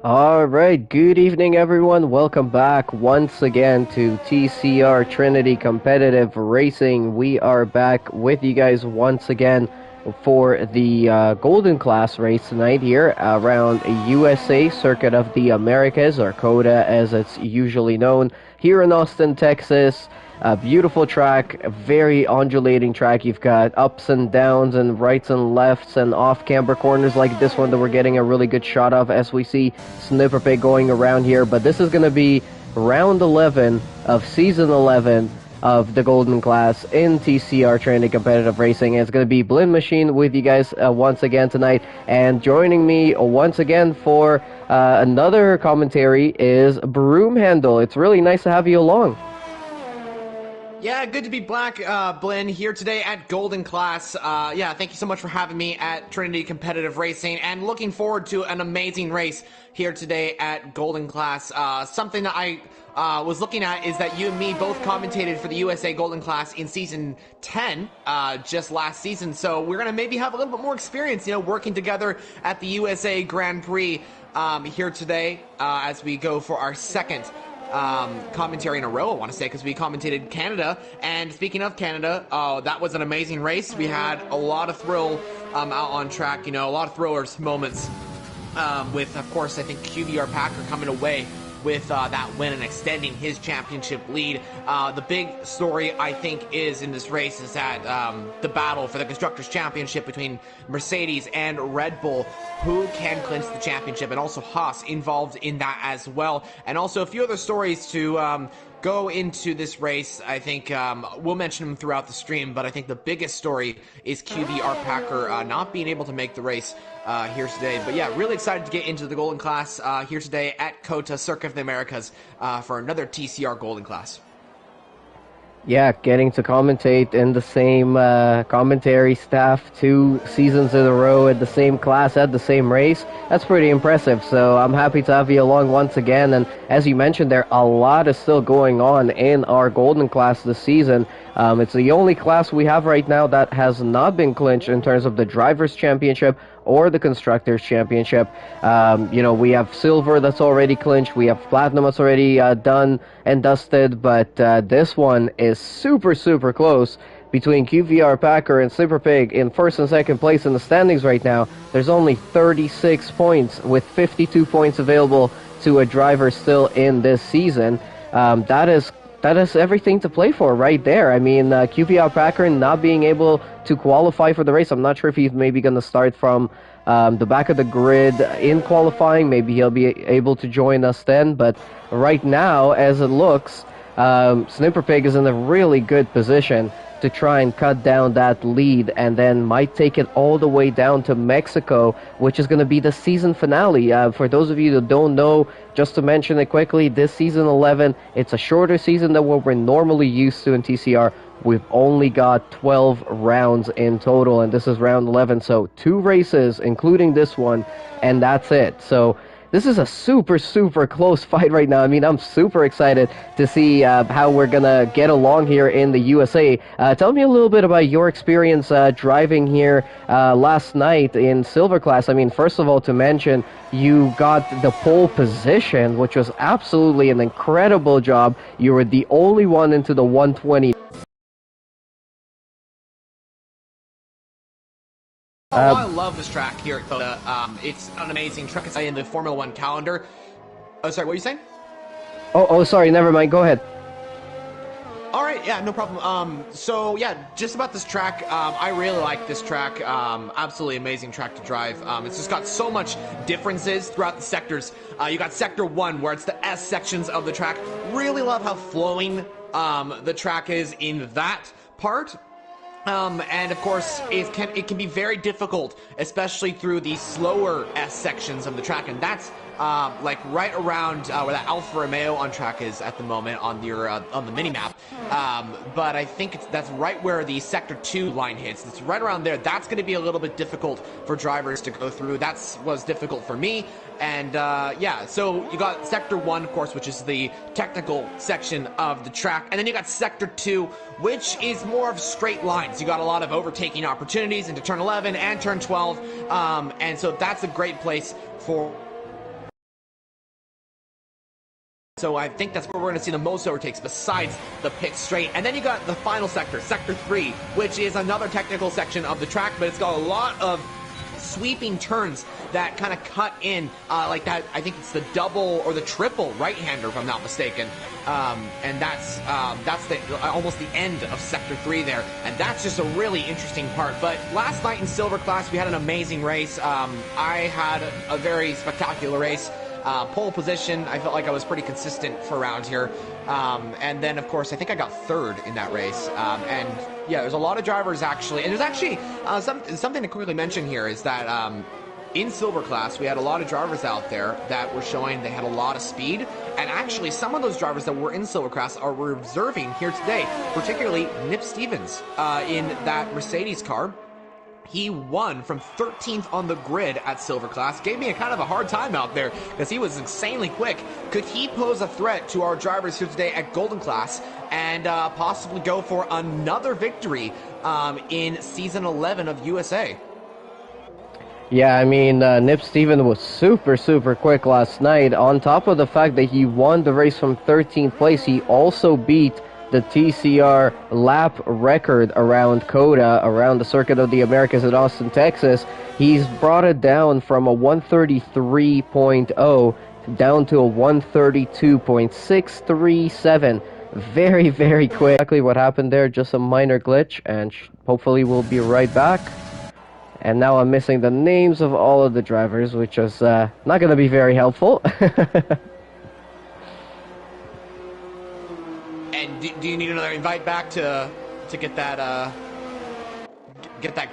All right, good evening, everyone. Welcome back once again to TCR Trinity Competitive Racing. We are back with you guys once again for the Golden Class race tonight here around USA Circuit of the Americas, or COTA as it's usually known, here in Austin, Texas. A beautiful track, a very undulating track. You've got ups and downs and rights and lefts and off-camber corners like this one that we're getting a really good shot of as we see Snipper Pig going around here. But this is going to be round 11 of season 11 of the Golden Class in TCR Trinity Competitive Racing. And it's going to be Blend Machine with you guys once again tonight. And joining me once again for another commentary is Broom Handle. It's really nice to have you along. Yeah, good to be back, Blinn, here today at Golden Class. Yeah, thank you so much for having me at Trinity Competitive Racing, and looking forward to an amazing race here today at Golden Class. Something that I was looking at is that you and me both commentated for the USA Golden Class in Season 10, just last season, so we're going to maybe have a little bit more experience, working together at the USA Grand Prix here today as we go for our second commentary in a row, I want to say, because we commentated Canada. And speaking of Canada, that was an amazing race. We had a lot of thrill out on track, a lot of thrillers moments with, of course, I think QBR Packer coming away with that win and extending his championship lead. The big story, I think, is in this race is that the battle for the Constructors' Championship between Mercedes and Red Bull, who can clinch the championship, and also Haas involved in that as well. And also a few other stories to go into this race. I think we'll mention them throughout the stream, but I think the biggest story is QBR Packer not being able to make the race here today. But yeah, really excited to get into the Golden Class here today at COTA, Circuit of the Americas, for another TCR Golden Class. Yeah, getting to commentate in the same commentary staff 2 seasons in a row at the same class, at the same race, that's pretty impressive. So I'm happy to have you along once again. And as you mentioned, there a lot is still going on in our Golden Class this season. It's the only class we have right now that has not been clinched in terms of the Drivers' Championship or the Constructors' Championship. We have Silver that's already clinched. We have Platinum that's already done and dusted. But this one is super, super close between QVR Packer and Slipper Pig in first and second place in the standings right now. There's only 36 points with 52 points available to a driver still in this season. That is everything to play for right there. I mean, QPR Packer not being able to qualify for the race. I'm not sure if he's maybe going to start from the back of the grid in qualifying. Maybe he'll be able to join us then. But right now, as it looks, Snipper Pig is in a really good position to try and cut down that lead, and then might take it all the way down to Mexico, which is going to be the season finale. For those of you that don't know, just to mention it quickly, this season 11, it's a shorter season than what we're normally used to in TCR. We've only got 12 rounds in total, and this is round 11, so 2 races, including this one, and that's it. So this is a super, super close fight right now. I mean, I'm super excited to see how we're going to get along here in the USA. Tell me a little bit about your experience driving here last night in Silver Class. I mean, first of all, to mention, you got the pole position, which was absolutely an incredible job. You were the only one into the 120. I love this track here at COTA. It's an amazing track. It's in the Formula One calendar. Oh, sorry, what were you saying? Sorry, never mind. Go ahead. All right, yeah, no problem. So yeah, just about this track, I really like this track. Absolutely amazing track to drive. It's just got so much differences throughout the sectors. You got Sector 1, where it's the S sections of the track. Really love how flowing the track is in that part. And of course, it can be very difficult, especially through the slower S sections of the track, and that's like right around where that Alfa Romeo on track is at the moment on your on the mini map. But I think that's right where the Sector 2 line hits. It's right around there. That's going to be a little bit difficult for drivers to go through. That was difficult for me. And yeah, so you got Sector 1, of course, which is the technical section of the track. And then you got Sector 2, which is more of straight lines. You got a lot of overtaking opportunities into turn 11 and turn 12. And so that's a great place for So I think that's where we're going to see the most overtakes besides the pit straight. And then you got the final sector, Sector 3, which is another technical section of the track, but it's got a lot of sweeping turns that kind of cut in like that. I think it's the double or the triple right-hander, if I'm not mistaken. And that's almost the end of Sector 3 there. And that's just a really interesting part. But last night in Silver Class, we had an amazing race. I had a very spectacular race. Pole position, I felt like I was pretty consistent for around here. And then, of course, I think I got third in that race. And yeah, there's a lot of drivers actually. And there's actually something to quickly mention here is that in Silver Class, we had a lot of drivers out there that were showing they had a lot of speed. And actually, some of those drivers that were in Silver Class are observing here today, particularly Nip Stevens in that Mercedes car. He won from 13th on the grid at Silver Class. Gave me a kind of a hard time out there because he was insanely quick. Could he pose a threat to our drivers here today at Golden Class and possibly go for another victory in Season 11 of USA? Yeah, I mean, Nip Stevens was super quick last night. On top of the fact that he won the race from 13th place, he also beat the TCR lap record around COTA, around the Circuit of the Americas in Austin, Texas. He's brought it down from a 133.0 down to a 132.637. Very quick. Exactly what happened there, just a minor glitch, and hopefully we'll be right back. And now I'm missing the names of all of the drivers, which is not going to be very helpful. And do you need another invite back to get that